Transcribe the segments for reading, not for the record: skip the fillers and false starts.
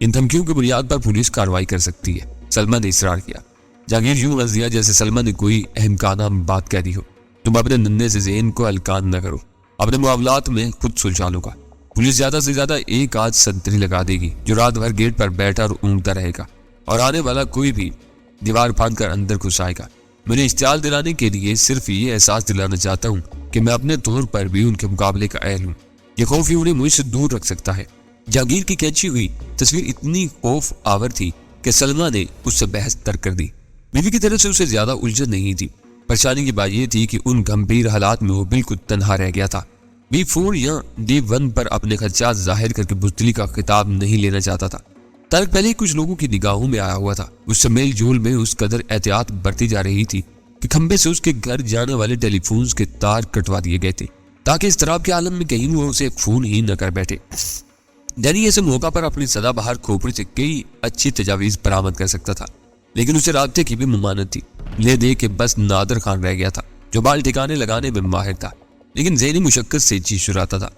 ان دھمکیوں کی بنیاد پر پولیس کارروائی کر سکتی ہے، سلمہ نے اصرار کیا۔ جہانگیر یوں ہنس دیا جیسے سلمہ نے کوئی اہم کانہ بات کہہ دی ہو۔ تم اپنے ننھے سے ذہن کو ہلکان نہ کرو، اپنے معاملات میں خود سلجھا لو گا۔ پولیس زیادہ سے زیادہ ایک آدھ سنتری لگا دے گی جو رات بھر گیٹ پر بیٹھا اور اونگتا رہے گا، اور آنے والا کوئی بھی دیوار پھاند کر اندر گھس آئے گا۔ میں نے اشتعال دلانے کے لیے صرف یہ احساس دلانا چاہتا ہوں کہ میں اپنے طور پر بھی ان کے مقابلے کا اہل ہوں۔ یہ خوف ہی انہیں مجھ سے دور رکھ سکتا ہے۔ جہانگیر کی کھینچی ہوئی تصویر اتنی خوف آور تھی کہ سلمہ نے اس سے بحث ترک کر دی۔ بیوی کی طرف سے اسے زیادہ الجھن نہیں تھی۔ پریشانی کی بات یہ تھی کہ ان گمبھیر حالات میں وہ بالکل تنہا رہ گیا تھا۔ B4 یا D1 پر اپنے خدشات ظاہر کر کے بزدلی کا خطاب نہیں لینا چاہتا تھا۔ طارق پہلے ہی کچھ لوگوں کی نگاہوں میں آیا ہوا تھا۔ اس سے میل جول میں اس قدر احتیاط برتی جا رہی تھی کہ کھمبے سے اس کے گھر جانے والے ٹیلی فونز کے تار کٹوا دیے گئے تھے تاکہ اضطراب کے عالم میں کہیں وہ اسے فون ہی نہ کر بیٹھے۔ ڈینی ایسے موقع پر اپنی سدا بہار کھوپڑی سے کئی اچھی تجاویز برآمد کر سکتا تھا، لیکن اسے رابطے کی بھی ممانعت تھی۔ لے دے کے بس نادر خان رہ گیا تھا جو بال ٹھکانے لگانے میں ماہر تھا، لیکن ذہنی مشقت سے چیز چراتا تھا۔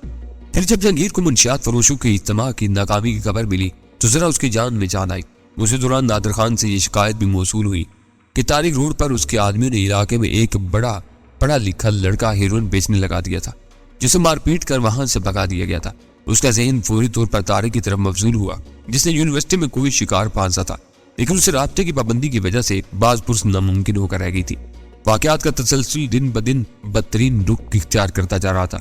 پھر جب جہانگیر کو منشیات فروشوں کے اجتماع کی ناکامی کی خبر ملی تو ذرا اس کی جان میں جان آئی۔ اسی دوران نادر خان سے یہ شکایت بھی موصول ہوئی کہ طارق روڈ پر اس کے آدمیوں نے علاقے میں ایک بڑا پڑھا لکھا لڑکا ہیروئن بیچنے لگا دیا تھا، جسے مار پیٹ کر وہاں سے بھگا دیا گیا تھا۔ اس کا ذہن فوری طور پر طارق کی طرف مبذول ہوا، جس نے یونیورسٹی میں کوئی شکار پھانسا تھا، لیکن اسے رابطے کی پابندی کی وجہ سے بعض پرس ناممکن ہو کر رہ گئی تھی۔ واقعات کا تسلسل دن بدن بدترین رخ اختیار کرتا جا رہا تھا۔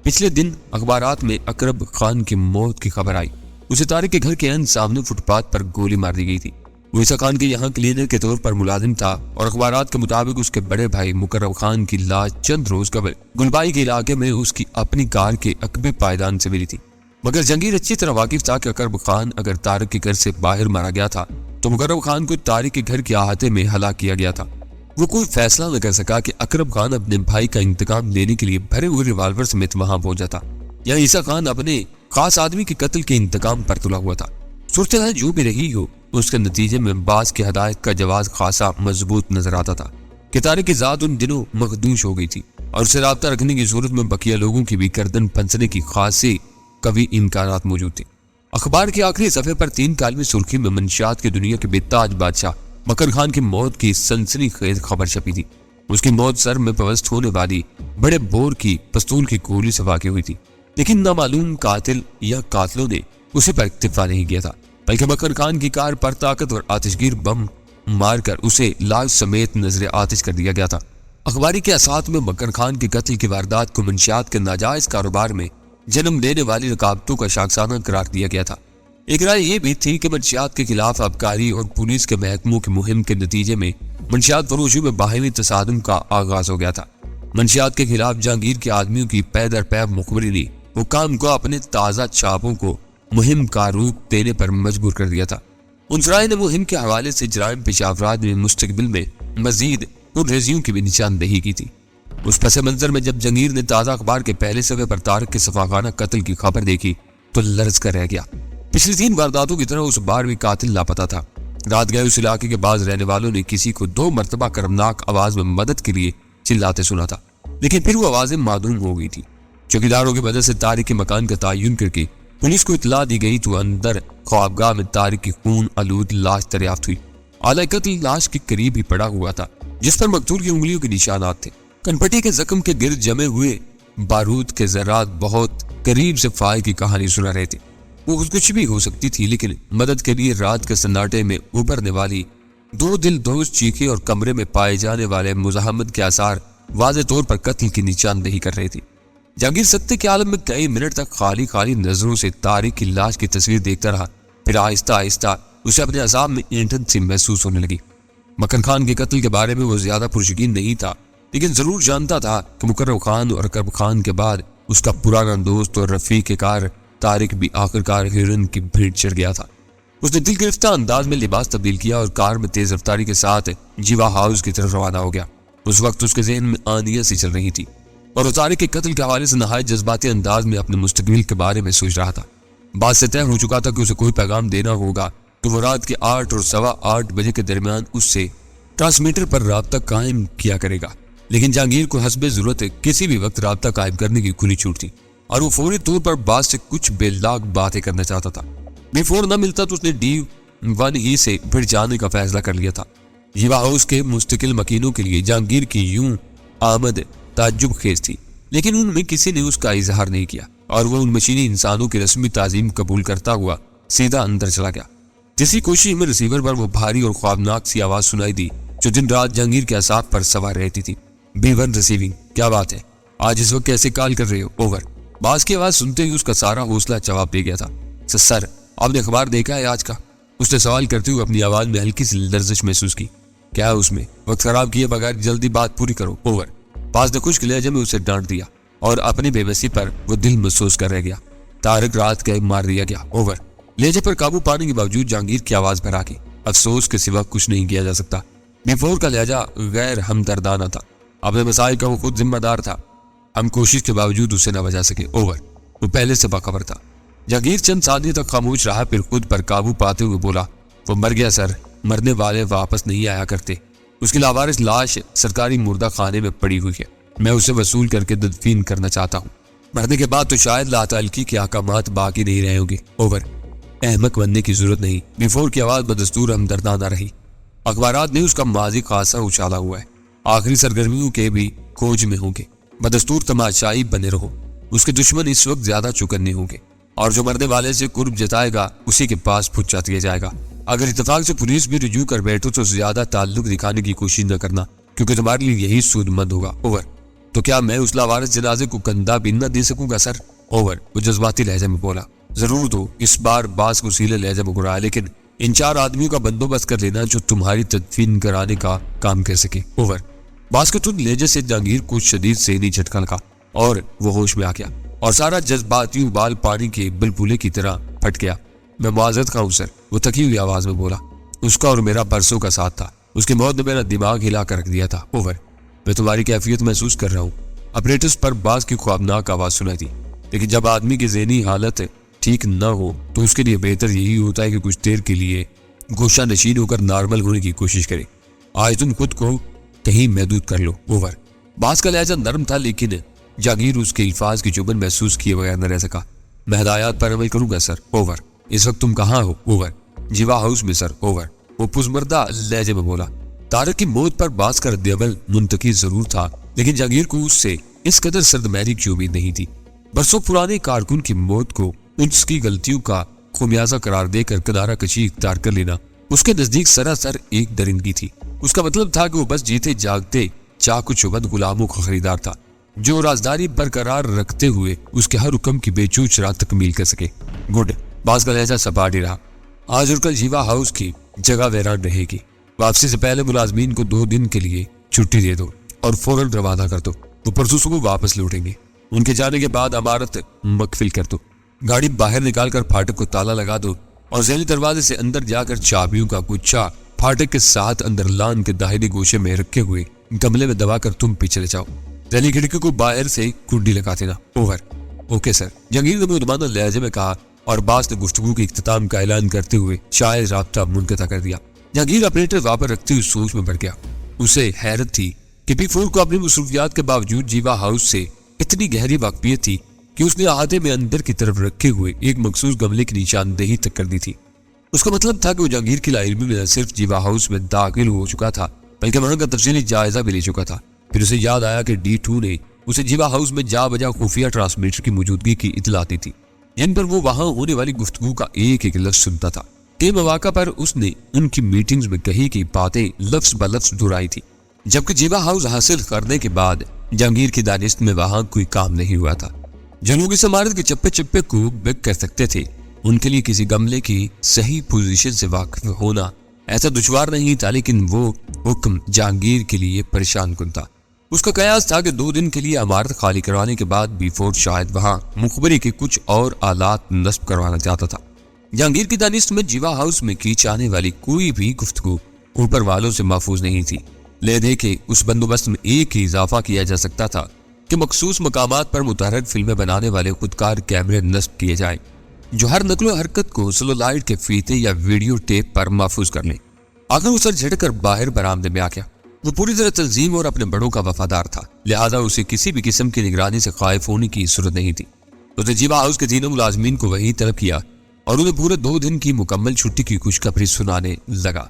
پچھلے دن اخبارات میں اکرب خان کی موت کی خبر آئی۔ اسے طارق کے گھر کے عین سامنے فٹ پاتھ پر گولی مار دی گئی تھی۔ وہ عیسیٰ خان کے یہاں کلینر کے طور پر ملازم تھا اور اخبارات کے مطابق اس کے بڑے بھائی مقرب خان کی لاش چند روز قبل گلبائی کے علاقے میں اس کی اپنی کار کے عقبے پائیدان سے ملی تھی۔ مگر جہانگیر اچھی طرح واقف تھا کہ اکرب خان اگر طارق کے گھر سے باہر مارا گیا تھا تو مقرب خان کو طارق کے گھر کے احاطے میں ہلاک کیا گیا تھا۔ وہ کوئی فیصلہ نہ کر سکا کہ اکرب خان اپنے بھائی کا انتقام لینے کے لیے بھرے ہوئے ریوالور سمیت وہاں پہنچا تھا یا عیسیٰ خان اپنے خاص آدمی کے قتل کے انتقام پر تلا ہوا تھا۔ صورتحال جو بھی رہی ہو، اس کے نتیجے میں باز کی ہدایت کا جواز خاصا مضبوط نظر آتا تھا کہ طارق کی ذات ان دنوں مخدوش ہو گئی تھی اور اسے رابطہ رکھنے کی صورت میں بقیہ لوگوں کی بھی گردن پھنسنے کی خاصی قوی امکانات موجود تھے۔ اخبار کے آخری صفحے پر 3 کالمی سرخی میں منشیات کی دنیا کے بے تاج بادشاہ مکر خان کی موت کی سنسنی خیز خبر چھپی تھی۔ اس کی موت سر میں پیوست ہونے والی بڑے بور کی پستول کی گولی سے واقع ہوئی تھی، لیکن نامعلوم قاتل یا قاتلوں نے اسے پر اکتفا نہیں کیا تھا، بلکہ مکر خان کی کار پر طاقت اور آتشگیر بم مار کر اسے لاش سمیت نظر آتش کر دیا گیا تھا۔ اخباری کے اسات میں مکر خان کے قتل کی واردات کو منشیات کے ناجائز کاروبار میں جنم لینے والی رکاوٹوں کا شاخسانہ قرار دیا گیا تھا۔ ایک رائے یہ بھی تھی کہ منشیات کے خلاف آبکاری اور پولیس کے محکموں کی مہم کے نتیجے میں منشیات فروشوں میں باہمی تصادم کا آغاز ہو گیا تھا۔ منشیات کے خلاف جہانگیر کے آدمیوں کی پے در پے مخبری نے حکام کو اپنے تازہ چھاپوں کو مہم کا روپ دینے پر مجبور کر دیا تھا۔ ان ذرائع نے مہم کے حوالے سے جرائم پیش افراد میں مستقبل میں مزید پرہیزیوں کی بھی نشاندہی کی تھی۔ اس پس منظر میں جب جہانگیر نے تازہ اخبار کے پہلے صفحے پر طارق کے صفاقانہ قتل کی خبر دیکھی تو لرز کر رہ گیا۔ پچھلی 3 وارداتوں کی طرح اس بار بھی قاتل لاپتہ تھا۔ رات گئے اس علاقے کے بعض رہنے والوں نے کسی کو 2 مرتبہ کرمناک آواز میں مدد کے لیے چلاتے سنا تھا، لیکن پھر وہ آوازیں معدوم ہو گئی تھی۔ چوکیداروں کی مدد سے طارق کے مکان کا تعین کر کے پولیس کو اطلاع دی گئی تو اندر خوابگاہ میں طارق کی خون آلود لاش دریافت ہوئی۔ آلہ قتل لاش کے قریب ہی پڑا ہوا تھا، جس پر مقتول کی انگلیوں کے نشانات تھے۔ کنپٹی کے زخم کے گرد جمے ہوئے بارود کے ذرات بہت قریب سے فائر کی کہانی سنا رہے تھے۔ وہ کچھ بھی ہو سکتی تھی، لیکن مدد کے لیے رات کے سناٹے میں ابھرنے والی 2 دل دوز چیخیں اور کمرے میں پائے جانے والے مزاحمت کے آثار واضح طور پر قتل کی نشاندہی کر رہے تھے۔ جہانگیر سکتے کے عالم میں کئی منٹ تک خالی نظروں سے طارق کی لاش کی تصویر دیکھتا رہا۔ پھر آہستہ آہستہ اسے اپنے اعصاب میں اینٹھن سی محسوس ہونے لگی۔ مکر خان کے قتل کے بارے میں وہ زیادہ پرشکین نہیں تھا، لیکن ضرور جانتا تھا کہ مقرب خان اور اکرب خان کے بعد اس کا پرانا دوست اور رفیق کار طارق بھی آخرکار ہیروئن کی بھیڑ چڑھ گیا تھا۔ اس نے دل گرفتہ انداز میں لباس تبدیل کیا اور کار میں تیز رفتاری کے ساتھ جیوا ہاؤس کی طرف روانہ ہو گیا۔ اس وقت اس کے ذہن میں آندیاں سی چل رہی تھی اور وہ طارق کے قتل کے حوالے سے نہایت جذباتی انداز میں اپنے مستقبل کے بارے میں سوچ رہا تھا۔ بات سے طے ہو چکا تھا کہ اسے کوئی پیغام دینا ہوگا تو وہ رات کے 8 اور 8:15 بجے کے درمیان اس سے ٹرانسمیٹر پر رابطہ قائم کیا کرے گا، لیکن جہانگیر کو حسب ضرورت کسی بھی وقت رابطہ قائم کرنے کی کھلی چھوٹ تھی اور وہ فوری طور پر بات سے کچھ بے لاگ باتیں کرنا چاہتا تھا۔ B4 نہ ملتا تو اس نے D1 ہی سے پھر جانے کا فیصلہ کر لیا تھا۔ جیوا ہاؤس کے مستقل مکینوں کے لیے جہانگیر کی یوں آمد تعجب خیز تھی، لیکن ان میں کسی نے اس کا اظہار نہیں کیا اور وہ ان مشینی انسانوں کی رسمی تعظیم قبول کرتا ہوا سیدھا اندر چلا گیا۔ جیسی کوشش میں ریسیور پر وہ بھاری اور خوابناک سی آواز سنائی دی جو دن رات جہانگیر کے اعصاب پر سوار رہتی تھی۔ B1 ریسیونگ، کیا بات ہے؟ آج اس وقت کیسے کال کر رہے ہو؟ اوور۔ باز کی آواز سنتے ہی اس کا سارا حوصلہ جواب دے گیا تھا۔ سر، آپ نے اخبار دیکھا ہے آج کا؟ اس نے سوال کرتے ہوئے اپنی آواز میں ہلکی سی لرزش محسوس کی۔ کیا ہے اس میں؟ وقت خراب کیے بغیر جلدی بات پوری کرو۔ اوور۔ باز نے خشک لہجے میں اسے ڈانٹ دیا اور اپنی بے بسی پر وہ دل محسوس کر رہ گیا۔ طارق رات کا مار دیا گیا۔ اوور۔ لہجے پر قابو پانے کے باوجود جہانگیر کی آواز بھرا کی افسوس کے سوا کچھ نہیں کیا جا سکتا۔ B4 کا لہجہ غیر ہمدردانہ تھا۔ اپنے مسائل کا وہ خود ذمہ دار تھا، ہم کوشش کے باوجود اسے نہ بچا سکے۔ اوور۔ وہ پہلے سے باخبر تھا۔ جہانگیر چند ثانیے تک خاموش رہا، پھر خود پر قابو پاتے ہوئے بولا، وہ مر گیا سر، مرنے والے واپس نہیں آیا کرتے۔ اس کی لاوارث لاش سرکاری مردہ خانے میں پڑی ہوئی ہے، میں اسے وصول کر کے تدفین کرنا چاہتا ہوں۔ مرنے کے بعد تو شاید لاتعلقی کے احکامات باقی نہیں رہے ہوں گے۔ اوور۔ احمق بننے کی ضرورت نہیں۔ B4 کی آواز بدستور ہمدردانہ رہی۔ اخبارات نے اس کا ماضی خاصا اچھالا ہوا ہے، آخری سرگرمیوں کے بھی کھوج میں ہوں گے۔ بدستور تماشائی بنے رہو، اس کے دشمن اس وقت زیادہ چکنے ہوں گے اور جو مرنے والے سے قرب جتائے گا اسی کے پاس پھچا دیا جائے گا۔ اگر اتفاق سے پولیس بھی رجوع کر بیٹھو تو زیادہ تعلق دکھانے کی کوشش نہ کرنا، کیونکہ تمہارے لیے یہی سود مند ہوگا۔ اوور۔ تو کیا میں اس لاوارث جنازے کو کندھا بھی نہ دے سکوں گا سر؟ اوور۔ وہ جذباتی لہجے میں بولا۔ ضرور دو۔ اس بار باز کو سیلے لہجے میں گرایا، لیکن ان 4 آدمیوں کا بندوبست کر لینا جو تمہاری تدفین کرانے کا کام کر سکے۔ اوور۔ باز کے تند لہجے سے جہانگیر کو شدید ذہنی جھٹکا لگا اور وہ ہوش میں آ گیا اور سارا جذباتی ابال پانی کے بلبلے کی طرح پھٹ گیا۔ میں معذرت خواہ ہوں سر، وہ تھکی ہوئی آواز میں بولا۔ اس کا اور میرا برسوں کا ساتھ تھا، اس کی موت نے میرا دماغ ہلا کر رکھ دیا تھا۔ اوور۔ میں تمہاری کیفیت محسوس کر رہا ہوں۔ اپریٹس پر باز کی خوابناک آواز سنائی تھی، لیکن جب آدمی کی ذہنی حالت ٹھیک نہ ہو تو اس کے لیے بہتر یہی ہوتا ہے کہ کچھ دیر کے لیے گوشہ نشین ہو کر نارمل ہونے کی کوشش کرے۔ آج تم خود کو کہیں محدود کر لو۔ اوور۔ باز کا لہجہ نرم تھا، لیکن جہانگیر اس کے الفاظ کی چبھن محسوس کیے بغیر نہ رہ سکا۔ میں ہدایات پر عمل کروں گا سر۔ اوور۔ اس وقت تم کہاں ہو؟ اوور۔ جیوا ہاؤس میں سر۔ اوور۔ وہ پزمردہ لہجے میں بولا۔ طارق کی موت پر باز کا رد عمل منطقی ضرور تھا، لیکن جہانگیر کو اس سے اس قدر سردمہری کی امید نہیں تھی۔ برسوں پرانے کارکن کی موت کو اس کی غلطیوں کا خمیازہ قرار دے کر کنارہ کشی اختیار کر لینا اس کے نزدیک سراسر ایک درندگی تھی۔ اس کا مطلب تھا کہ وہ بس جیتے جاگتے چاق و چوبند غلاموں کا خریدار تھا جو رازداری برقرار رکھتے ہوئے اس کے ہر حکم کی بے چوچ رات تکمیل کر سکے۔ گڈ۔ باز کا لہجہ سپاٹ ہی رہا۔ آج اور کل جیوا ہاؤس کی جگہ ویران رہے گی۔ واپسی سے پہلے ملازمین کو 2 دن کے لیے چھٹی دے دو اور فوراً روانہ کر دو۔ وہ پرسوں صبح واپس لوٹیں گے۔ ان کے جانے کے بعد عمارت مقفل کر دو، گاڑی باہر نکال کر پھاٹک کو تالا لگا دو اور ذیلی دروازے سے اندر جا کر چابیوں کا گچھا پھاٹک کے ساتھ اندر لان کے داہنے گوشے میں رکھے ہوئے گملے میں دبا کر تم پیچھے چلے جاؤ۔ ذیلی کھڑکی کو باہر سے کنڈی لگا دینا۔ اوور۔ اوکے سر، جہانگیر نے مدمانہ لہجے میں کہا اور باز نے گفتگو کے اختتام کا اعلان کرتے ہوئے شاید رابطہ منقطع کر دیا۔ جہانگیر آپریٹر واپس رکھتے ہوئے سوچ میں پڑ گیا۔ اسے حیرت تھی کہ B4 کو اپنی مصروفیات کے باوجود جیوا ہاؤس سے اتنی گہری واقفیت تھی کہ اس نے احاطے میں اندر کی طرف رکھے ہوئے ایک مخصوص گملے کی نشاندہی تک کر دی تھی۔ اس کا مطلب تھا کہ وہ جہانگیر کی لاعلمی میں نہ صرف جیوا ہاؤس میں داخل ہو چکا تھا بلکہ وہاں کا تفصیلی جائزہ بھی لے چکا تھا۔ پھر اسے یاد آیا کہ D2 نے اسے جیوا ہاؤس میں جا بجا خفیہ ٹرانسمیٹر کی موجودگی کی اطلاع دی تھی جن پر وہ وہاں ہونے والی گفتگو کا ایک ایک لفظ سنتا تھا۔ کئی مواقع پر اس نے ان کی میٹنگز میں کہی کی باتیں لفظ بلفظ دہرائی تھی، جبکہ جیوا ہاؤس حاصل کرنے کے بعد جہانگیر کی دانست میں وہاں کوئی کام نہیں ہوا تھا۔ جو لوگ اس عمارت کے چپے چپے کو بک کر سکتے تھے ان کے لیے کسی گملے کی صحیح پوزیشن سے واقف ہونا ایسا دشوار نہیں تھا، لیکن وہ حکم جہانگیر کے لیے پریشان کن تھا۔ اس کا قیاس تھا کہ 2 دن کے لیے عمارت خالی کروانے کے بعد B4 شاید وہاں مخبری کے کچھ اور آلات نصب کروانا چاہتا تھا۔ جہانگیر کی دانست میں جیوا ہاؤس میں کی جانے والی کوئی بھی گفتگو اوپر والوں سے محفوظ نہیں تھی، لہذا کہ اس بندوبست میں ایک ہی اضافہ کیا جا سکتا تھا کہ مخصوص مقامات پر متحرک فلمیں بنانے والے خودکار کیمرے نصب کیے جائیں جو ہر نقل و حرکت کو سلولائٹ کے فیتے یا ویڈیو ٹیپ پر محفوظ کر لیں۔ آخر وہ سر جھٹک کر باہر برآمدے میں آ گیا۔ وہ پوری طرح تنظیم اور اپنے بڑوں کا وفادار تھا، لہذا اسے کسی بھی قسم کی نگرانی سے خائف ہونے کی ضرورت نہیں تھی۔ اس نے جیوا ہاؤس کے تینوں ملازمین کو وہی طلب کیا اور انہیں پورے 2 دن کی مکمل چھٹی کی خوشخبری سنانے لگا۔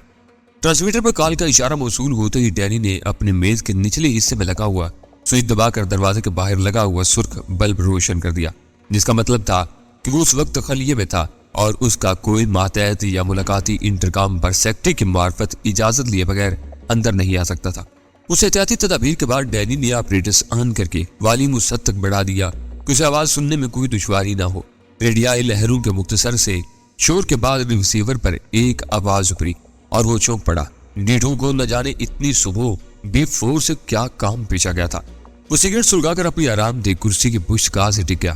ٹرانسمیٹر پر کال کا اشارہ موصول ہوتے ہی ڈینی نے اپنے میز کے نچلے حصے میں لگا ہوا سوئچ دبا کر دروازے کے باہر لگا ہوا سرخ بلب روشن کر دیا، جس کا مطلب تھا کہ وہ اس وقت خلیے میں تھا اور اس کا کوئی ماتحت یا ملاقاتی انٹرکام پر سیکٹری کی معرفت اجازت لیے بغیر اندر نہیں آ سکتا تھا۔ اس احتیاطی تدابیر کے بعد ڈینی نے آپریٹس آن کر کے والیوم اس حد تک بڑھا دیا کہ اسے آواز سننے میں کوئی دشواری نہ ہو۔ ریڈیائی لہروں کے مختصر سے شور کے بعد ریسیور پر ایک آواز ابھری اور وہ چونک پڑا۔ ڈیٹو کو نہ جانے اتنی صبح بی فور سے کیا کام پیچھا گیا تھا۔ وہ سگریٹ سلگا کر اپنی آرام دہ کرسی کی پشت کار سے ٹک گیا۔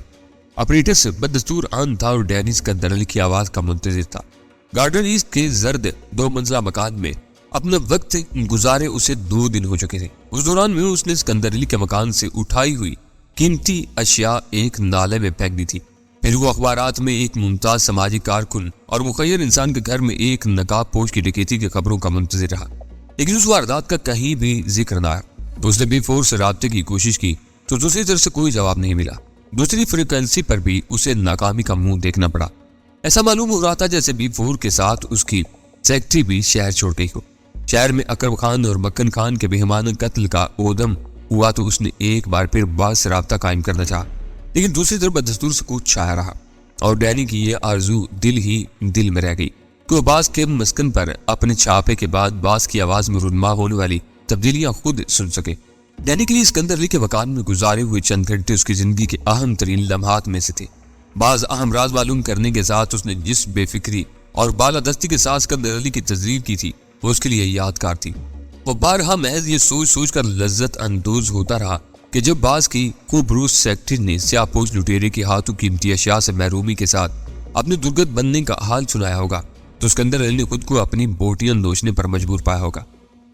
آپریٹس بدستور آن تھا اور ڈینی سکندر کی آواز کا منتظر تھا۔ گارڈن ایسٹ کے زرد 2 منزلہ مکان میں اپنا وقت گزارے اسے 2 دن ہو چکے تھے۔ اس دوران میں اس نے سکندر علی کے مکان سے اٹھائی ہوئی قیمتی اشیاء ایک نالے میں پھینک دی تھی۔ پھر وہ اخبارات میں ایک ممتاز سماجی کارکن اور مخیر انسان کے گھر میں ایک نقاب پوش کی ڈکیتی کی خبروں کا منتظر رہا، لیکن اس واردات کا کہیں بھی ذکر نہ آیا۔ تو اس نے بی فور سے رابطے کی کوشش کی تو دوسری طرف سے کوئی جواب نہیں ملا۔ دوسری فریکوینسی پر بھی اسے ناکامی کا منہ دیکھنا پڑا۔ ایسا معلوم ہو رہا تھا جیسے بی فور کے ساتھ اس کی سیکٹری بھی شہر چھوڑ گئی ہو۔ شہر میں اکرم خان اور مکن خان کے بہیمانہ قتل کا اودم ہوا تو اس نے ایک بار پھر باز سے رابطہ قائم کرنا چاہا، لیکن دوسری طرف بدستور سکوت چھایا رہا اور ڈینی کی یہ آرزو دل ہی دل میں رہ گئی کہ وہ باز کے مسکن پر اپنے چھاپے کے بعد باز کی آواز میں رونما ہونے والی تبدیلیاں خود سن سکے۔ ڈینی کے لیے اسکندر علی کے مکان میں گزارے ہوئے چند گھنٹے اس کی زندگی کے اہم ترین لمحات میں سے تھے۔ بعض اہم راز معلوم کرنے کے ساتھ اس نے جس بے فکری اور بالادستی کے ساتھ اسکندر علی کی تذلیل کی تھی وہ اس کے لیے یادگار تھی۔ وہ بارہا محض یہ سوچ سوچ کر لذت اندوز ہوتا رہا کہ جب باز کی خوبروز سیکٹری نے سیاہ پوش لٹیرے کے ہاتھوں قیمتی اشیاء سے محرومی کے ساتھ اپنے درگت بننے کا حال سنایا ہوگا تو اسکندر علی نے خود کو اپنی بوٹیاں نوچنے پر مجبور پایا ہوگا۔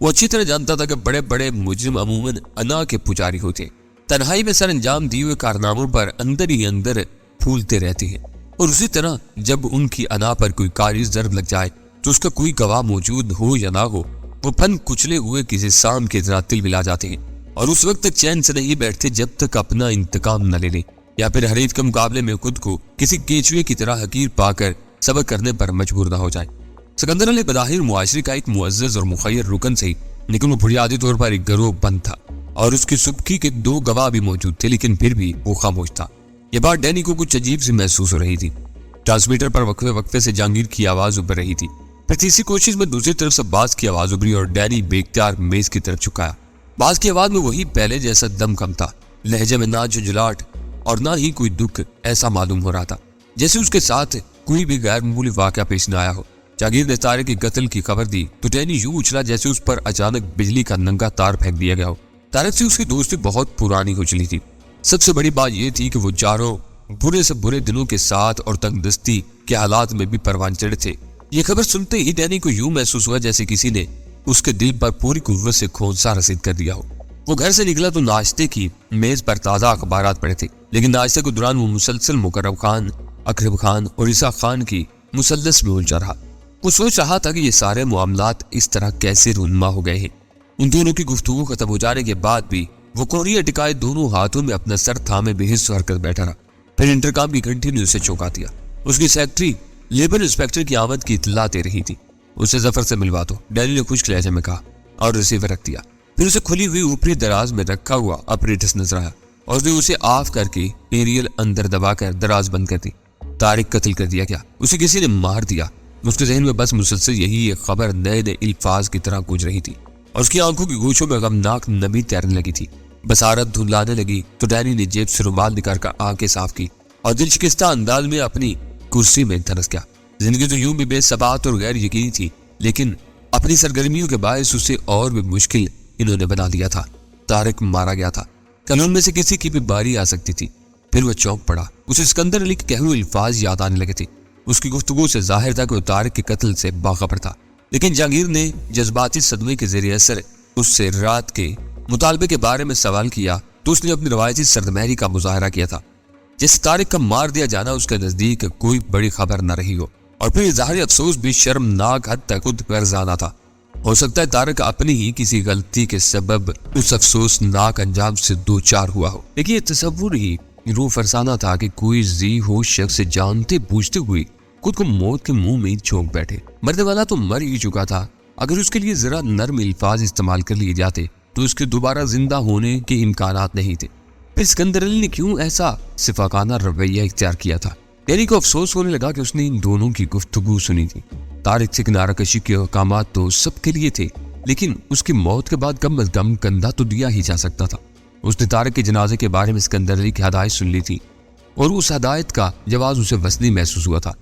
وہ اچھی طرح جانتا تھا کہ بڑے بڑے مجرم عموماً انا کے پجاری ہوتے، تنہائی میں سر انجام دیے ہوئے کارناموں پر اندر ہی اندر پھولتے رہتے ہیں، اور اسی طرح جب ان کی انا پر کوئی کاری ضرب لگ جائے تو اس کا کوئی گواہ موجود ہو یا نہ ہو وہ پھن کچلے ہوئے کسی سام کی طرح تل ملا جاتے ہیں اور اس وقت تک چین سے نہیں بیٹھتے جب تک اپنا انتقام نہ لے لیں یا پھر حریف کے مقابلے میں خود کو کسی کیچوے کی طرح حقیر پا کر صبر کرنے پر مجبور نہ ہو جائے۔ سکندر علی بظاہر معاشرے کا ایک معزز اور مخیر رکن سے، لیکن وہ بنیادی طور پر ایک گروہ بند تھا اور اس کی سبکی کے 2 گواہ بھی موجود تھے، لیکن پھر بھی وہ خاموش تھا۔ یہ بات ڈینی کو کچھ عجیب سی محسوس ہو رہی تھی۔ ٹرانسمیٹر پر وقفے وقفے سے جہانگیر کی آواز ابھر رہی تھی، پھر تیسری کوشش میں دوسری طرف سے باز کی آواز ابھری اور ڈینی بے اختیار میز کی طرف جھکایا۔ باز کی آواز میں وہی پہلے جیسا دم کم تھا، لہجے میں نہ جھنجھلاہٹ اور نہ ہی کوئی دکھ ایسا معلوم ہو رہا تھا جیسے اس کے ساتھ کوئی بھی غیر معمولی واقعہ پیش نہ آیا ہو۔ جاگیر نے طارق کی قتل کی خبر دی تو ڈینی یوں اچھلا جیسے اس پر اچانک بجلی کا ننگا تار پھینک دیا گیا ہو۔ طارق سے اس کی دوستی بہت پرانی ہو چلی تھی۔ سب سے بڑی بات یہ تھی کہ وہ چاروں برے سے برے دنوں کے ساتھ اور تنگ دستی کے حالات میں بھی پروان چڑھے تھے۔ یہ خبر سنتے ہی ڈینی کو یوں محسوس ہوا جیسے کسی نے اس کے دل پر پوری قوت سے کھونسا رسید کر دیا ہو۔ وہ گھر سے نکلا تو ناشتے کی میز پر تازہ اخبارات پڑے تھے، لیکن ناشتے کے دوران وہ مسلسل مکرم خان، اکرم خان اور اسحاق خان کی مثلث میں الجھا رہا۔ وہ سوچ رہا تھا کہ یہ سارے معاملات اس طرح کیسے رونما ہو گئے ہیں۔ ان دونوں کی گفتگو ختم ہو جانے کے بعد بھی وہ کوریاں ٹکائے دونوں ہاتھوں میں اپنا سر تھامے بے حس حرکت بیٹھا رہا۔ پھر انٹرکام کی گھنٹی نے اسے چونکا دیا۔ اس کی سیکٹری لیبر انسپیکٹر کی آمد کی اطلاع دے رہی تھی۔ اسے ظفر سے ملوا دو، ڈینی نے خشک لہجے میں کہا اور ریسیور رکھ دیا۔ پھر اسے کھلی ہوئی اوپری دراز میں رکھا ہوا اپریٹس نظر آیا اور اس نے اسے آف کر کے ایریل اندر دبا کر دراز بند کر دی۔ طارق قتل کر دیا گیا، اسے کسی نے مار دیا۔ اس کے ذہن میں بس مسلسل یہی ایک خبر نئے نئے الفاظ کی طرح گونج رہی تھی اور اس کی آنکھوں کی گوشوں میں غمناک نمی تیرنے لگی تھی۔ بصارت دھندلانے لگی تو ڈینی نے جیب سے رومال نکال کر آنکھیں صاف کی اور دل شکستہ انداز میں اپنی کرسی میں دھنس گیا۔ زندگی تو یوں بھی بے ثبات اور غیر یقینی تھی، لیکن اپنی سرگرمیوں کے باعث اسے اور بھی مشکل انہوں نے بنا دیا تھا۔ طارق مارا گیا تھا، کل ان میں سے کسی کی بھی باری آ سکتی تھی۔ پھر وہ چونک پڑا، اسے سکندر علی کے کہے ہوئے الفاظ یاد آنے لگے تھے۔ اس کی گفتگو سے ظاہر تھا کہ وہ طارق کے قتل سے باخبر تھا، لیکن جہانگیر نے جذباتی صدمے کے ذریعے اثر اس سے رات کے مطالبے کے بارے میں سوال کیا تو اس نے اپنی روایتی سردمہری کا مظاہرہ کیا تھا، جیسے طارق کا مار دیا جانا اس کے نزدیک کوئی بڑی خبر نہ رہی ہو، اور پھر ظاہری افسوس بھی شرمناک حد تک خود غرضانہ تھا۔ ہو سکتا ہے طارق اپنی ہی کسی غلطی کے سبب اس افسوسناک انجام سے دوچار ہوا ہو، لیکن یہ تصور ہی روح فرسانہ تھا کہ کوئی ذی ہوش شخص جانتے بوجھتے ہوئے خود کو موت کے منہ میں چھونک بیٹھے۔ مرنے والا تو مر ہی چکا تھا، اگر اس کے لیے ذرا نرم الفاظ استعمال کر لیے جاتے تو اس کے دوبارہ زندہ ہونے کے امکانات نہیں تھے۔ پھر اسکندر علی نے کیوں ایسا صفاقانہ رویہ اختیار کیا تھا؟ ڈینی کو افسوس ہونے لگا کہ اس نے ان دونوں کی گفتگو سنی تھی۔ طارق سے کنارہ کشی کے احکامات تو سب کے لیے تھے، لیکن اس کی موت کے بعد کم از کم کندھا تو دیا ہی جا سکتا تھا۔ اس نے طارق کے جنازے کے بارے میں اسکندر علی کی ہدایت سن لی تھی اور اس ہدایت کا جواز اسے وسنی محسوس ہوا تھا۔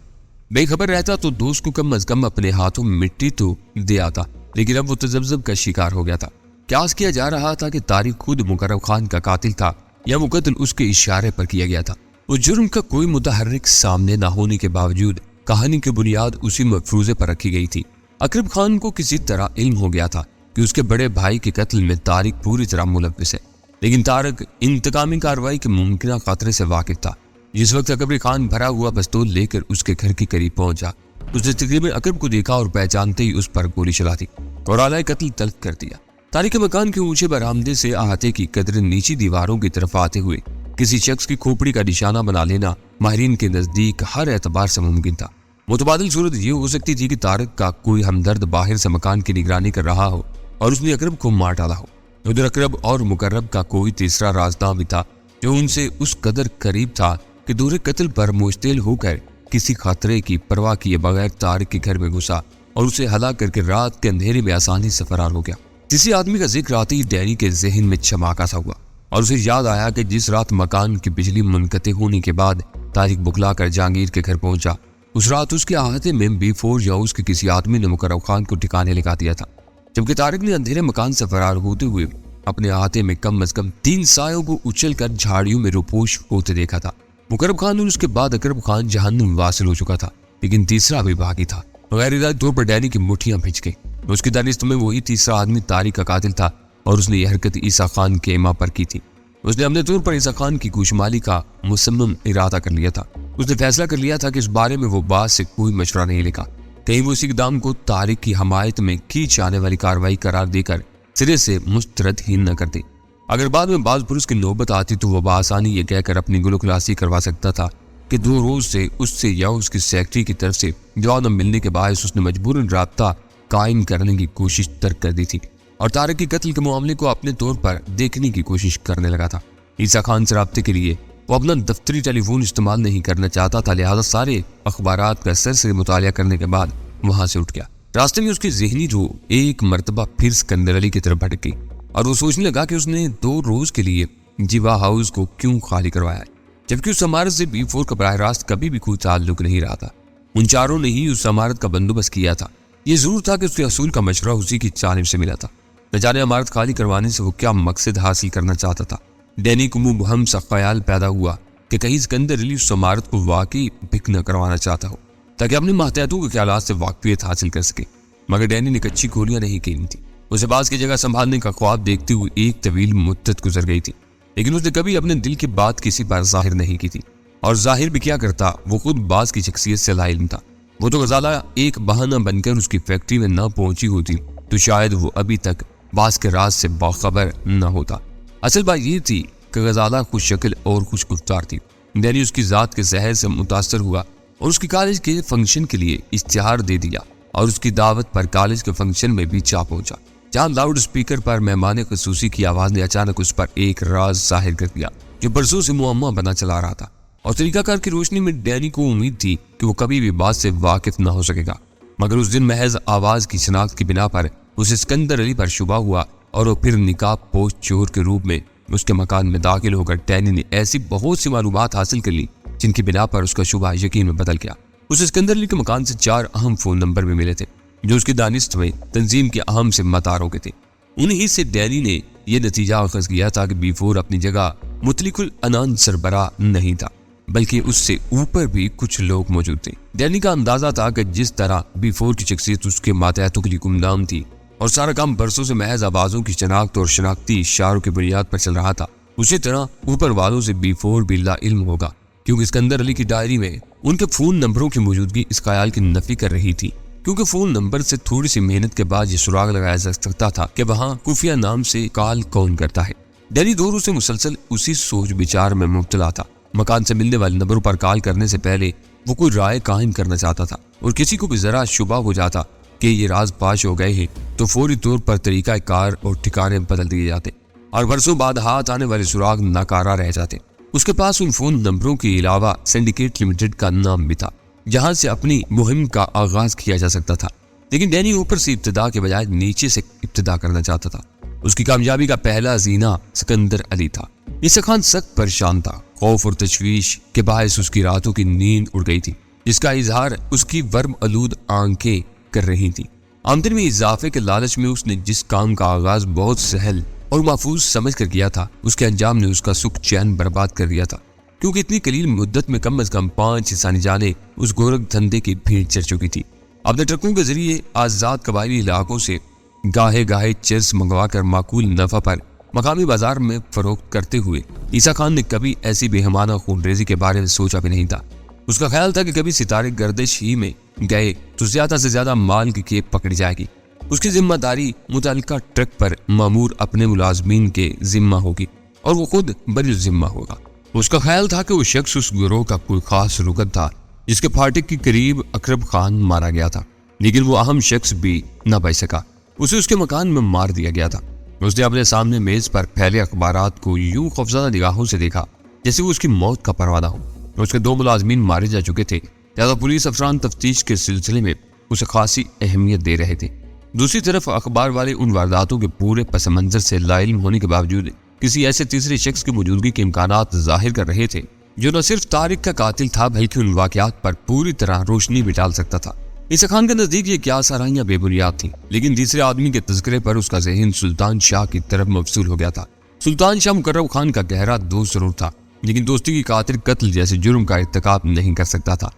بے خبر رہتا تو دوست کو کم از کم اپنے ہاتھوں میں مٹی تو دے آتا، لیکن اب وہ تذبذب کا شکار ہو گیا تھا۔ قیاس کیا جا رہا تھا کہ طارق خود مقرب خان کا قاتل تھا یا وہ قتل اس کے اشارے پر کیا گیا تھا۔ اس جرم کا کوئی متحرک سامنے نہ ہونے کے باوجود کہانی کی بنیاد اسی مفروضے پر رکھی گئی تھی۔ اقرب خان کو کسی طرح علم ہو گیا تھا کہ اس کے بڑے بھائی کے قتل میں طارق پوری طرح ملوث ہے، لیکن طارق انتقامی کارروائی کے ممکنہ خطرے سے واقف تھا۔ جس وقت اقرب خان بھرا ہوا پستول لے کر اس کے گھر کے قریب پہنچا، اس نے تقریباً اقرب کو دیکھا اور پہچانتے ہی اس پر گولی چلا دی اور آلائے قتل تلق کر دیا۔ طارق کے مکان کے اونچے برآمدے سے احاطے کی قدر نیچی دیواروں کی طرف آتے ہوئے کسی شخص کی کھوپڑی کا نشانہ بنا لینا ماہرین کے نزدیک ہر اعتبار سے ممکن تھا۔ متبادل صورت یہ ہو سکتی تھی کہ طارق کا کوئی ہمدرد باہر سے مکان کی نگرانی کر رہا ہو اور اس نے اقرب کو مار ڈالا ہو۔ ادھر اقرب اور مقرب کا کوئی تیسرا رازداں بھی تھا جو ان سے اس قدر قریب تھا کہ دور قتل پر مشتعل ہو کر کسی خطرے کی پرواہ کیے بغیر طارق کے گھر میں گھسا اور اسے ہلاک کر کے رات کے اندھیرے میں آسانی سے فرار ہو گیا۔ کسی آدمی کا ذکر آتے ہی ڈینی کے ذہن میں چماکا سا ہوا اور اسے یاد آیا کہ جس رات مکان کی بجلی منقطع ہونے کے بعد طارق بکلا کر جہانگیر کے گھر پہنچا، اس رات اس کے احاطے میں B4 یا اس کے کسی آدمی نے مقرب خان کو ٹھکانے لگا دیا تھا، جبکہ طارق نے اندھیرے مکان سے فرار ہوتے ہوئے اپنے احاطے میں کم از کم 3 سایوں کو اچھل کر جھاڑیوں میں روپوش ہوتے دیکھا تھا۔ مقرب خان اور اس کے بعد اقرب خان جہنم واصل ہو چکا تھا، لیکن تیسرا بھی باقی تھا۔ غیر ارادی طور پر ڈینی کی مٹھیاں بھیج گئی۔ اس کی دانست میں وہی تیسرا آدمی طارق کا قاتل تھا اور اس نے یہ حرکت عیسیٰ خان کے ایما پر کی تھی۔ اس نے اپنے طور پر عیسیٰ خان کی گوشمالی کا مصمم ارادہ کر لیا تھا۔ اس نے فیصلہ کر لیا تھا کہ اس بارے میں وہ باز سے کوئی مشورہ نہیں لکھا، کہیں وہ اس اقدام کو طارق کی حمایت میں کی جانے والی کارروائی قرار دے کر سرے سے مسترد ہی نہ کر دے۔ اگر بعد میں باز پرس کی نوبت آتی تو وہ بآسانی یہ کہہ کر اپنی گلو خلاصی کروا سکتا تھا کہ 2 روز سے اس سے یا اس کی سیکرٹری کی طرف سے جواب نہ ملنے کے باعث اس نے مجبوراً رابطہ قائم کرنے کی کوشش ترک کر دی تھی اور طارق کے قتل کے معاملے کو اپنے طور پر دیکھنے کی کوشش کرنے لگا تھا۔ عیسیٰ خان سے رابطے کے لیے وہ اپنا دفتری ٹیلی فون استعمال نہیں کرنا چاہتا تھا، لہذا سارے اخبارات کا سر مطالعہ کرنے کے بعد وہاں سے اٹھ گیا۔ راستے میں اس کی ذہنی روح ایک مرتبہ پھر اسکندر علی کی طرف بھٹک گئی اور وہ سوچنے لگا کہ اس نے 2 روز کے لیے جیوا ہاؤس کو کیوں خالی کروایا ہے، جبکہ اس عمارت سے B4 کا براہ راست کبھی بھی کوئی تعلق نہیں رہا تھا۔ ان چاروں نے ہی اس عمارت کا بندوبست کیا تھا۔ یہ ضرور تھا کہ اس کے حصول کا مشورہ اسی کی جانب سے ملا تھا۔ نہ جانے عمارت خالی کروانے سے وہ کیا مقصد حاصل کرنا چاہتا تھا۔ ڈینی کو مبہم سا خیال پیدا ہوا کہ کہیں اسکندر علی اس عمارت کو واقعی بک نہ کروانا چاہتا ہو تاکہ اپنے ماتحتوں کے خیالات سے واقفیت حاصل کر سکے، مگر ڈینی نے کچی گولیاں نہیں کھیلی تھی۔ اسے باز کی جگہ سنبھالنے کا خواب دیکھتے ہوئے ایک طویل مدت گزر گئی تھی، لیکن اس نے کبھی اپنے دل کی بات کسی پر ظاہر نہیں کی تھی، اور ظاہر بھی کیا کرتا، وہ خود باز کی شخصیت سے لا علم تھا۔ وہ تو غزالہ ایک بہانہ بن کر اس کی فیکٹری میں نہ پہنچی ہوتی تو شاید وہ ابھی تک باز کے راز سے باخبر نہ ہوتا۔ اصل بات یہ تھی کہ غزالہ خوش شکل اور خوش گفتار تھی۔ ڈینی اس کی ذات کے زہر سے متاثر ہوا اور اس کی کالج کے فنکشن کے لیے اشتہار دے دیا اور اس کی دعوت پر کالج کے فنکشن میں بھی جا پہنچا، جہاں لاؤڈ اسپیکر پر مہمان خصوصی کی آواز نے اچانک اس پر ایک راز ظاہر کر دیا جو برسوں سے معمہ بنا چلا رہا تھا، اور طریقہ کار کی روشنی میں ڈینی کو امید تھی کہ وہ کبھی بھی بات سے واقف نہ ہو سکے گا، مگر اس دن محض آواز کی شناخت کی بنا پر اسے اسکندر علی پر شبہ ہوا اور وہ پھر نقاب پوش چور کے روپ میں اس کے مکان میں داخل ہو کر ڈینی نے ایسی بہت سی معلومات حاصل کر لی جن کی بنا پر اس کا شبہ یقین میں بدل گیا۔ اسے اسکندر علی کے مکان سے 4 اہم فون نمبر بھی ملے تھے جو اس کی دانست میں تنظیم کے اہم سے متاروں کے تھے۔ انہی سے ڈینی نے یہ نتیجہ اخذ کیا تھا کہ B4 اپنی جگہ مطلق العنان سربراہ نہیں تھا، بلکہ اس سے اوپر بھی کچھ لوگ موجود تھے۔ ڈینی کا اندازہ تھا کہ جس طرح B4 کی شخصیت اس کے ماتحتوں کے لیے گمنام تھی اور سارا کام برسوں سے محض آوازوں کی شناخت اور شناختی اشاروں کی بنیاد پر چل رہا تھا، اسی طرح اوپر والوں سے B4 بھی لا علم ہوگا، کیونکہ اسکندر علی کی ڈائری میں ان کے فون نمبروں کی موجودگی اس خیال کی نفی کر رہی تھی، کیونکہ فون نمبر سے تھوڑی سی محنت کے بعد یہ سراغ لگایا جا سکتا تھا کہ وہاں خفیہ نام سے کال کون کرتا ہے۔ ڈینی 2 روز سے مسلسل اسی سوچ بچار میں مبتلا تھا۔ مکان سے ملنے والے نمبروں پر کال کرنے سے پہلے وہ کوئی رائے قائم کرنا چاہتا تھا اور کسی کو بھی ذرا شبہ ہو جاتا کہ یہ راز پاش ہو گئے ہیں تو فوری طور پر طریقہ کار اور ٹھکانے بدل دیے جاتے اور برسوں بعد ہاتھ آنے والے سراغ ناکارہ رہ جاتے۔ اس کے پاس ان فون نمبروں کے علاوہ سینڈیکیٹ لمیٹڈ کا نام بھی تھا جہاں سے اپنی مہم کا آغاز کیا جا سکتا تھا، لیکن ڈینی اوپر سے ابتدا کے بجائے نیچے سے ابتدا کرنا چاہتا تھا۔ اس کی کامیابی کا پہلا زینہ سکندر علی تھا۔ عیسیٰ خان سخت پریشان تھا، خوف اور تشویش کے باعث اس کی راتوں کی نیند اڑ گئی تھی، جس کا اظہار اس کی ورم آلود آنکھیں کر رہی تھی۔ آمدنی میں اضافے کے لالچ میں اس نے جس کام کا آغاز بہت سہل اور محفوظ سمجھ کر کیا تھا، اس کے انجام نے اس کا سکھ چین برباد کر دیا تھا، کیونکہ اتنی قلیل مدت میں کم از کم 5 انسانی جانیں اس گورکھ دھندے کی بھیڑ چڑھ چکی تھی۔ اپنے ٹرکوں کے ذریعے آزاد قبائلی علاقوں سے گاہے گاہے چرس منگوا کر معقول نفع پر مقامی بازار میں فروخت کرتے ہوئے عیسیٰ خان نے کبھی ایسی بےہمانہ خون ریزی کے بارے میں سوچا بھی نہیں تھا۔ اس کا خیال تھا کہ کبھی ستارے گردش ہی میں گئے تو زیادہ سے زیادہ مال کی کھیپ پکڑی جائے گی۔ اس کی ذمہ داری متعلقہ ٹرک پر مامور اپنے ملازمین کے ذمہ ہوگی اور وہ خود بری ذمہ ہوگا۔ اس کا خیال تھا کہ وہ شخص اس گروہ کا کوئی خاص رکن تھا جس کے پھاٹک کے قریب اکرم خان مارا گیا تھا، لیکن وہ اہم شخص بھی نہ بچ سکا۔ اسے اس کے مکان میں مار دیا گیا تھا۔ اس نے اپنے سامنے میز پر پھیلے اخبارات کو یوں خوفزدہ نگاہوں سے دیکھا جیسے وہ اس کی موت کا پروانہ ہو۔ اس کے 2 ملازمین مارے جا چکے تھے، لہذا پولیس افسران تفتیش کے سلسلے میں اسے خاصی اہمیت دے رہے تھے۔ دوسری طرف اخبار والے ان وارداتوں کے پورے پس منظر سے لا علم ہونے کے باوجود کسی ایسے تیسرے شخص کی موجودگی کے امکانات ظاہر کر رہے تھے جو نہ صرف طارق کا قاتل تھا بلکہ ان واقعات پر پوری طرح روشنی بھی ڈال سکتا تھا۔ عیسیٰ خان کے نزدیک یہ کیا سرائیاں بے بنیاد تھیں، لیکن تیسرے آدمی کے تذکرے پر اس کا ذہن سلطان شاہ کی طرف مبذول ہو گیا تھا۔ سلطان شاہ مقرب خان کا گہرا دوست ضرور تھا، لیکن دوستی کی خاطر قتل جیسے جرم کا ارتکاب نہیں کر سکتا تھا۔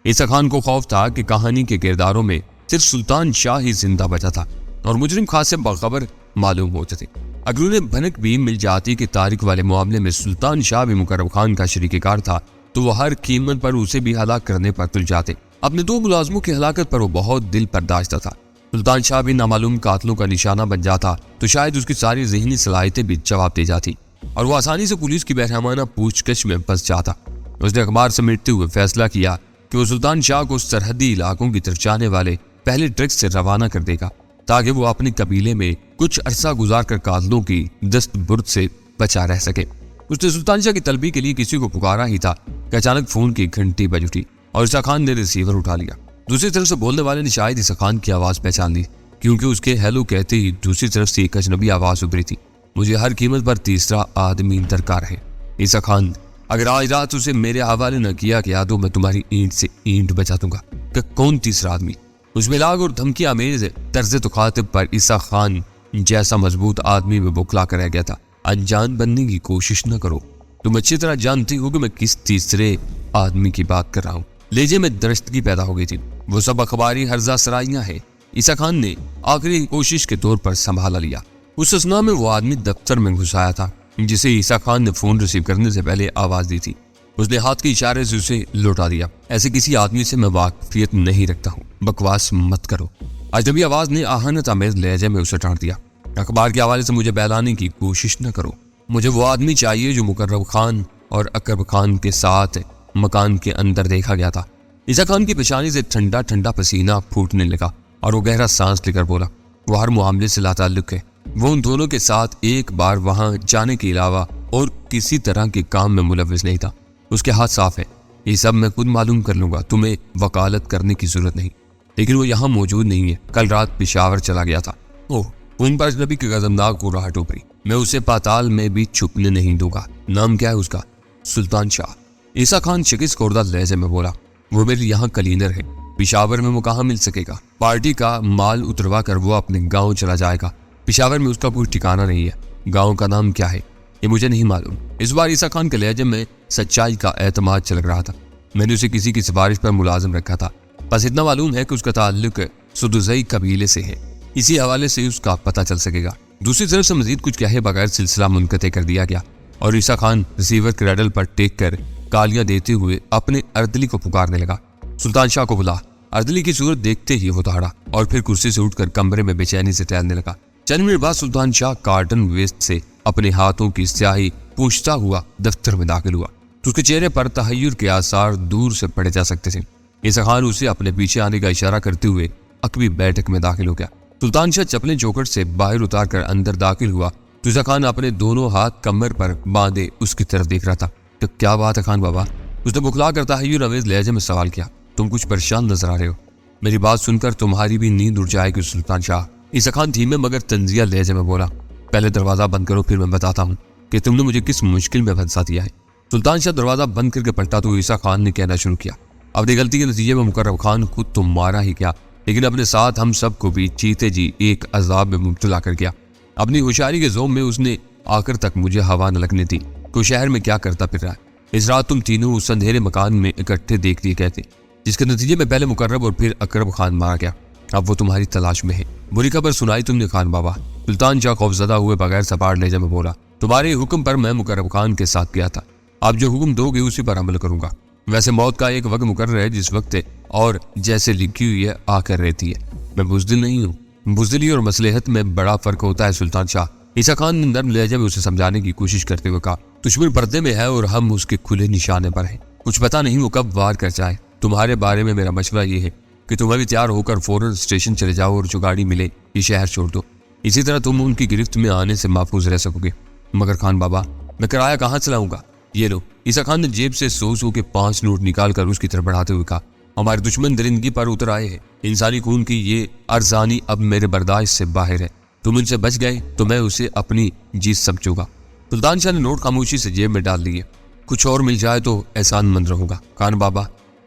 عیسیٰ خان کو خوف تھا کہ کہانی کے کرداروں میں صرف سلطان شاہ ہی زندہ بچا تھا اور مجرم خاص سے باخبر معلوم ہوتے تھے۔ اگر انہیں بھنک بھی مل جاتی کہ طارق والے معاملے میں سلطان شاہ بھی مقرب خان کا شریک کار تھا تو وہ ہر قیمت پر اسے بھی ہلاک کرنے پر تل جاتے۔ اپنے 2 ملازموں کی ہلاکت پر وہ بہت دل برداشتہ تھا۔ سلطان شاہ بھی نامعلوم قاتلوں کا نشانہ بن جاتا تو شاید اس کی ساری ذہنی صلاحیتیں بھی جواب دے جاتی اور وہ آسانی سے پولیس کی بہرحمانہ پوچھ گچھ میں پھنس جاتا۔ اس نے اخبار سمیٹتے ہوئے فیصلہ کیا کہ وہ سلطان شاہ کو سرحدی علاقوں کی طرف جانے والے پہلے ٹرک سے روانہ کر دے گا تاکہ وہ اپنے قبیلے میں کچھ عرصہ گزار کر قاتلوں کی دست برد سے بچا رہ سکے۔ اس نے سلطان شاہ کی طلبی کے لیے کسی کو پکارا ہی تھا کہ اچانک فون کی گھنٹی بج اٹھی اور عیسیٰ خان نے ریسیور اٹھا لیا۔ دوسری طرف سے بولنے والے نے شاید عیسیٰ خان کی آواز پہچان لی کیونکہ اس کے ہیلو کہتے ہی دوسری طرف سے ایک اجنبی آواز ابھری تھی۔ مجھے ہر قیمت پر تیسرا آدمی درکار ہے عیسیٰ خان، اگر آج رات اسے میرے حوالے نہ کیا گیا تو میں تمہاری اینٹ سے اینٹ بچا دوں گا۔ کہ کون تیسرا آدمی؟ اس میں لاگ اور دھمکی آمیز طرز تخاطب پر عیسیٰ خان جیسا مضبوط آدمی میں بوکھلا کر رہ گیا تھا۔ انجان بننے کی کوشش نہ کرو، تم اچھی طرح جانتی ہو کہ میں کس تیسرے آدمی کی بات کر رہا ہوں۔ لہجے میں درستگی پیدا ہو گئی تھی۔ وہ سب اخباری ہرزہ سرائیاں ہیں، عیسیٰ خان نے آخری کوشش کے طور پر سنبھالا لیا۔ اس اسنا میں وہ آدمی دفتر میں گھس آیا تھا جسے عیسیٰ خان نے فون ریسیو کرنے سے پہلے آواز دی تھی۔ اس نے ہاتھ کے اشارے سے اسے لوٹا دیا۔ ایسے کسی آدمی سے میں واقفیت نہیں رکھتا ہوں، بکواس مت کرو۔ اجنبی آواز نے آہانت آمیز لہجے میں اسے ڈانٹ دیا۔ اخبار کے حوالے سے مجھے بہلانے کی کوشش نہ کرو۔ مجھے وہ آدمی چاہیے جو مقرب خان اور اکرم خان کے ساتھ مکان کے اندر دیکھا گیا تھا۔ عیسیٰ خان کی پیشانی سے ٹھنڈا ٹھنڈا پسینہ پھوٹنے لگا اور وہ گہرا سانس لے کر بولا، وہ ہر معاملے سے لاتعلق ہے۔ وہ ان دونوں کے ساتھ ایک بار وہاں جانے کے علاوہ اور کسی طرح کے کام میں ملوث نہیں تھا۔ اس کے ہاتھ صاف ہے، یہ سب میں خود معلوم کر لوں گا، تمہیں وکالت کرنے کی ضرورت نہیں۔ لیکن وہ یہاں موجود نہیں ہے، کل رات پشاور چلا گیا تھا۔ اوہ، ان پر اجنبی کی غضبناک گراہٹ ابھری۔ میں اسے پاتال میں بھی چھپنے نہیں دوں گا۔ نام کیا ہے اس کا؟ سلطان شاہ۔ عیسیٰ خان شکست خوردہ لہجے میں بولا، وہ میرے یہاں کلینر ہے، پشاور میں وہ کہاں مل سکے گا؟ پارٹی کا مال اتروا کر وہ اپنے گاؤں چلا جائے گا۔ پشاور میں اس کا کوئی ٹھکانہ نہیں ہے۔ گاؤں کا نام کیا ہے یہ مجھے نہیں معلوم۔ اس بار عیسیٰ خان کے لہجے میں سچائی کا اعتماد چلک رہا تھا۔ میں نے اسے کسی کی سفارش پر ملازم رکھا تھا، بس اتنا معلوم ہے کہ اس کا تعلق سدوزئی قبیلے سے ہے، اسی حوالے سے اس کا پتہ چل سکے گا۔ دوسری طرف سے مزید کچھ کہے بغیر سلسلہ منقطع کر دیا گیا اور عیسیٰ خان ریسیور کریڈل پر ٹیک کر گالیاں دیتے ہوئے اپنے اردلی کو پکارنے لگا، سلطان شاہ کو بلا۔ اردلی کی صورت دیکھتے ہی وہ دہڑا اور پھر کرسی سے اٹھ کر کمرے میں بے چینی سے ٹہلنے لگا۔ چند منٹ بعد سلطان شاہ کارٹن ویسٹ سے اپنے ہاتھوں کی سیاہی پوچھتا ہوا دفتر میں داخل ہوا۔ تو اس کے چہرے پر تحیر کے آثار دور سے پڑے جا سکتے تھے۔ عیسیٰ خان اسے اپنے پیچھے آنے کا اشارہ کرتے ہوئے عقبی بیٹھک میں داخل ہو گیا۔ سلطان شاہ چپلیں چوکھٹ سے باہر اتار کر اندر داخل ہوا تو عیسیٰ خان اپنے دونوں ہاتھ کمر پر باندھے اس کی طرف دیکھ رہا تھا۔ تو کیا بات ہے خان بابا؟ اس نے بکھلا کر تحیر آمیز لہجے میں سوال کیا۔ تم کچھ پریشان نظر آ رہے ہو، میری بات سن کر تمہاری بھی نیند اڑ جائے گی سلطان شاہ۔ عیسیٰ خان دھیمے مگر تنزیہ لہجے میں بولا۔ پہلے دروازہ بند کرو، پھر میں بتاتا ہوں کہ تم نے مجھے کس مشکل میں پھنسا دیا ہے۔ سلطان شاہ دروازہ بند کر کے پلٹا تو عیسیٰ خان نے کہنا شروع کیا۔ اپنی غلطی کے نتیجے میں مقرب خان خود تو مارا ہی کیا، لیکن اپنے ساتھ ہم سب کو بھی چیتے جی ایک عذاب میں مبتلا کر گیا۔ اپنی ہوشیاری کے زوم میں اس نے آخر تک مجھے ہوا نہ لگنے دی کہ شہر میں کیا کرتا پھر رہا ہے۔ اس رات تم تینوں اس اندھیرے مکان میں اکٹھے دیکھ لیے گئے تھے، جس کے نتیجے میں پہلے مقرب اور پھر اکرم خان مارا گیا۔ اب وہ تمہاری تلاش میں ہے۔ بری خبر سنائی تم نے خان بابا، سلطان شاہ خوفزدہ ہوئے بغیر سپاٹ لہجے میں بولا۔ تمہارے حکم پر میں مقرب خان کے ساتھ گیا تھا، آپ جو حکم دو گے اسی پر عمل کروں گا۔ ویسے موت کا ایک وقت مقرر ہے جس وقت اور جیسے لکھی ہوئی ہے آ کر رہتی ہے۔ میں بزدل نہیں ہوں، بزدلی اور مصلحت میں بڑا فرق ہوتا ہے سلطان شاہ۔ عیسیٰ خان نے نرم لہجے میں اسے سمجھانے کی کوشش کرتے ہوئے کہا۔ دشمن پردے میں ہے اور ہم اس کے کھلے نشانے پر ہیں، کچھ پتہ نہیں وہ کب وار کر جائے۔ تمہارے بارے میں میرا مشورہ یہ ہے کہ تم ابھی تیار ہو کر فوراً اسٹیشن چلے جاؤ اور جو گاڑی ملے یہ شہر چھوڑ دو، اسی طرح تم ان کی گرفت میں آنے سے محفوظ رہ سکو گے۔ مگر خان بابا میں کرایہ کہاں سے لاؤں گا؟ یہ لو۔ عیسیٰ خان نے جیب سے 100 کے 5 نوٹ نکال کر اس کی طرف بڑھاتے ہوئے کہا۔ ہمارے دشمن درندگی پر اتر آئے ہیں، انسانی خون کی یہ ارزانی اب میرے برداشت سے باہر ہے۔ تم ان سے بچ گئے تو میں اسے اپنی جیت سمجھوں گا۔ سلطان شاہ نے نوٹ خاموشی سے جیب میں ڈال لیے۔ کچھ اور مل جائے تو احسان مند رہوں گا خان بابا،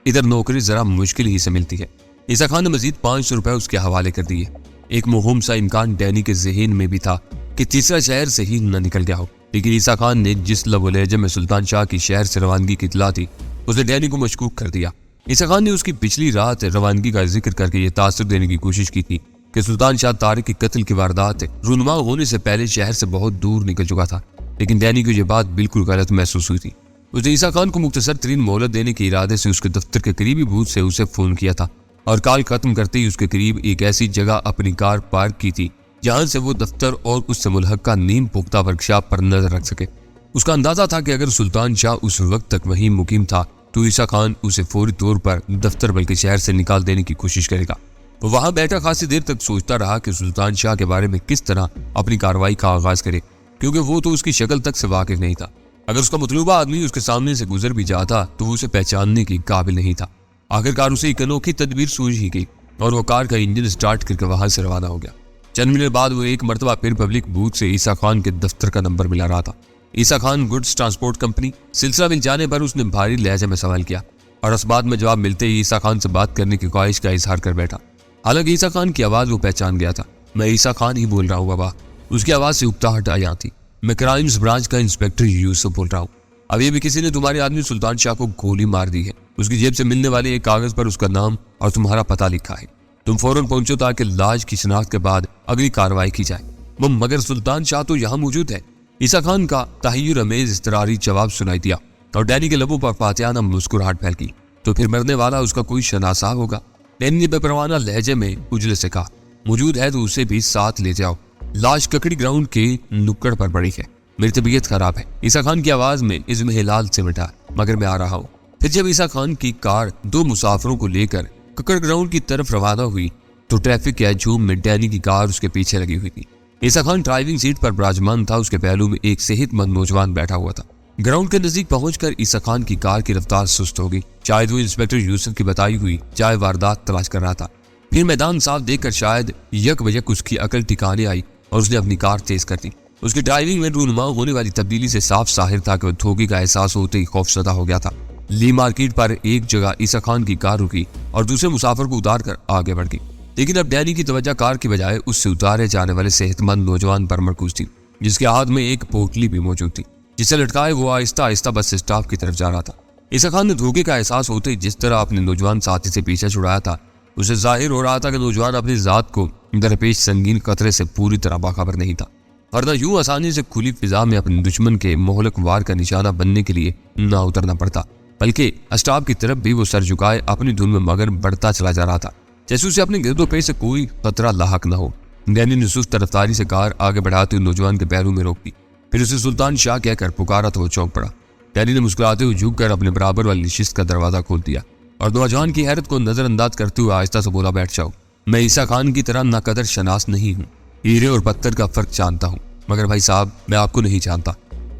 ادھر نوکری ذرا مشکل ہی سے ملتی ہے۔ عیسیٰ خان نے مزید 500 روپے اس کے حوالے کر دیے۔ ایک مہم سا امکان ڈینی کے ذہن میں بھی تھا کہ تیسرا شہر سے ہی نہ نکل گیا ہو، لیکن عیسیٰ خان نے جس لب و لہجے میں سلطان شاہ کی شہر سے روانگی کی اطلاع تھی اس نے ڈینی کو مشکوک کر دیا۔ عیسیٰ خان نے اس کی پچھلی رات روانگی کا ذکر کر کے یہ تاثر دینے کی کوشش کی تھی کہ سلطان شاہ طارق کے قتل کی واردات رونما ہونے سے پہلے شہر سے بہت دور نکل چکا تھا، لیکن ڈینی کو یہ بات بالکل غلط محسوس ہوئی تھی۔ اس نے عیسیٰ خان کو مختصر ترین مہلت دینے کے ارادے سے اس کے دفتر کے قریبی بوتھ سے اسے فون کیا تھا اور کال ختم کرتے ہی اس کے قریب ایک ایسی جگہ اپنی کار پارک کی تھی جہاں سے وہ دفتر اور اس سے ملحقہ نیم پختہ ورکشاپ پر نظر رکھ سکے۔ اس کا اندازہ تھا کہ اگر سلطان شاہ اس وقت تک وہیں مقیم تھا تو عیسیٰ خان اسے فوری طور پر دفتر بلکہ شہر سے نکال دینے کی کوشش کرے گا۔ وہ وہاں بیٹھا خاصی دیر تک سوچتا رہا کہ سلطان شاہ کے بارے میں کس طرح اپنی کارروائی کا آغاز کرے، کیونکہ وہ تو اس کی شکل تک سے واقف نہیں تھا۔ اگر اس کا مطلوبہ آدمی اس کے سامنے سے گزر بھی جاتا تو وہ اسے پہچاننے کے قابل نہیں تھا۔ آخرکار اسے ایک انوکھی تدبیر سوچ ہی گئی اور وہ کار کا انجن سٹارٹ کر کے وہاں سے روانہ ہو گیا۔ چند منٹ بعد وہ ایک مرتبہ پھر پبلک بوتھ سے عیسیٰ خان کے دفتر کا نمبر ملا رہا تھا۔ عیسیٰ خان گڈز ٹرانسپورٹ کمپنی۔ سلسلہ مل جانے پر اس نے بھاری لہجے میں سوال کیا اور اس بات میں جواب ملتے ہی عیسیٰ خان سے بات کرنے کی خواہش کا اظہار کر بیٹھا۔ حالانکہ عیسیٰ خان کی آواز وہ پہچان گیا تھا۔ میں عیسیٰ خان ہی بول رہا ہوں بابا، اس کی آواز سے اکتاہٹ آئی تھی۔ میں کرائمز برانچ کا انسپیکٹر یوسف بول رہا ہوں۔ ابھی بھی کسی نے تمہارے آدمی سلطان شاہ کو گولی مار دی ہے۔ اس کی جیب سے ملنے والے ایک کاغذ پر اس کا نام اور تمہارا پتہ لکھا ہے۔ تم فوراً پہنچو تاکہ لاش کی شناخت کے بعد اگلی کارروائی کی جائے۔ وہ مگر سلطان شاہ تو یہاں موجود ہے۔ عیسیٰ خان کا تحیر امیز اضطراری جواب سنائی دیا اور ڈینی کے لبوں پر فاتحانہ مسکراہٹ پھیل گئی۔ تو پھر مرنے والا اس کا کوئی شناسا ہوگا؟ ڈینی نے بے پروانہ لہجے میں اجلے سے کہا۔ موجود ہے تو اسے بھی ساتھ لے جاؤ، لاش ککڑی گراؤنڈ کے نکڑ پر پڑی ہے، میری طبیعت خراب ہے۔ عیسیٰ خان کی آواز میں عزم ہلال سے مٹا، مگر میں آ رہا ہوں۔ پھر جب عیسیٰ خان کی کار 2 مسافروں کو لے کر ککڑ گراؤنڈ کی طرف روانہ ہوئی تو ٹریفک کے ہجوم میں ڈینی کی کار اس کے پیچھے لگی ہوئی تھی۔ عیسیٰ خان ڈرائیونگ سیٹ پر براجمان تھا، اس کے پہلو میں ایک صحت مند نوجوان بیٹھا ہوا تھا۔ گراؤنڈ کے نزدیک پہنچ کر عیسیٰ خان کی کار کی رفتار سست ہو گئی۔ شاید وہ انسپیکٹر یوسف کی بتائی ہوئی جائے واردات تلاش کر رہا تھا۔ پھر میدان صاف دیکھ کر شاید یک بجک اس کی عقل ٹھکانے آئی اور اس نے اپنی کار تیز کر دی۔ اس کی ڈرائیونگ میں رونما ہونے والی تبدیلی سے صاف ظاہر تھا کہ وہ دھوکے کا احساس ہوتے ہی خوفزدہ ہو گیا تھا۔ لی مارکیٹ پر ایک جگہ عیسیٰ خان کی کار رکی اور دوسرے مسافر کو اتار کر آگے بڑھ گئی، لیکن اب ڈینی کی توجہ کار کی بجائے اس سے اتارے جانے والے صحت مند نوجوان پر مرکوز تھی، جس کے ہاتھ میں ایک پوٹلی بھی موجود تھی جسے لٹکائے وہ آہستہ آہستہ بس اسٹاپ کی طرف جا رہا تھا۔ عیسیٰ خان نے دھوکے کا احساس ہوتے ہی جس طرح اپنے نوجوان ساتھی سے پیچھا چھڑایا تھا، اسے ظاہر ہو رہا تھا کہ نوجوان اپنی ذات کو درپیش سنگین خطرے سے پوری طرح باخبر نہیں تھا، ورنہ یوں آسانی سے کھلی فضا میں اپنے دشمن کے مہلک وار کا نشانہ بننے کے لیے نہ اترنا پڑتا، بلکہ اسٹاپ کی طرف بھی وہ سر جھکائے اپنی دھن میں مگر بڑھتا چلا جا رہا تھا، جیسے اسے اپنے گرد و پیش سے کوئی خطرہ لاحق نہ ہو۔ ڈینی نے سست رفتاری سے کار آگے بڑھاتے ہوئے نوجوان کے پیروں میں روک دی، پھر اسے سلطان شاہ کہہ کر پکارا تو وہ چونک پڑا۔ ڈینی نے مسکراتے ہوئے جھک کر اپنے برابر والی نشست کا دروازہ کھول دیا اور نوجوان کی حیرت کو نظر انداز کرتے ہوئے آہستہ سے بولا، بیٹھ جاؤ۔ میں عیسیٰ خان کی طرح ناقدر شناس نہیں ہوں، ہیرے اور پتھر کا فرق جانتا ہوں، مگر بھائی صاحب میں آپ کو نہیں جانتا۔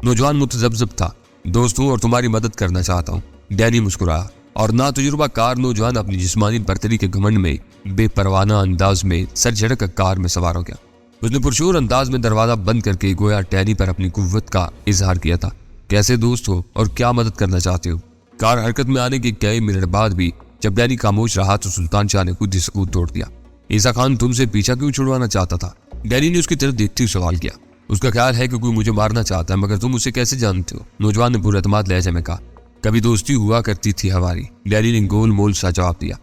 نوجوان متذبذب تھا۔ دوست ہوں اور تمہاری مدد کرنا چاہتا ہوں، ڈینی مسکرایا، اور ناتجربہ کار نوجوان اپنی جسمانی برتری کے گھمنڈ میں بے پروانہ انداز میں سر جھٹک کر کار میں سوار ہو گیا۔ اس نے پرشور انداز میں دروازہ بند کر کے گویا ڈینی پر اپنی قوت کا اظہار کیا تھا۔ کیسے دوست ہو اور کیا مدد کرنا چاہتے ہو؟ کار حرکت میں آنے کے کئی منٹ بعد بھی جب ڈینی خاموش رہا تو سلطان شاہ نے خود ہی سکوت توڑ دیا۔ عیسیٰ خان تم سے پیچھا کیوں چھڑوانا چاہتا تھا؟ ڈینی نے اس کی طرف دیکھتے ہوئے سوال کیا۔ اس کا خیال ہے کہ کوئی مجھے مارنا چاہتا ہے، مگر تم اسے کیسے جانتے ہو؟ نوجوان نے پراعتماد لہجے میں کہا۔ کبھی دوستی ہوا کرتی تھی ہماری، ڈینی نے گول مول سا جواب دیا۔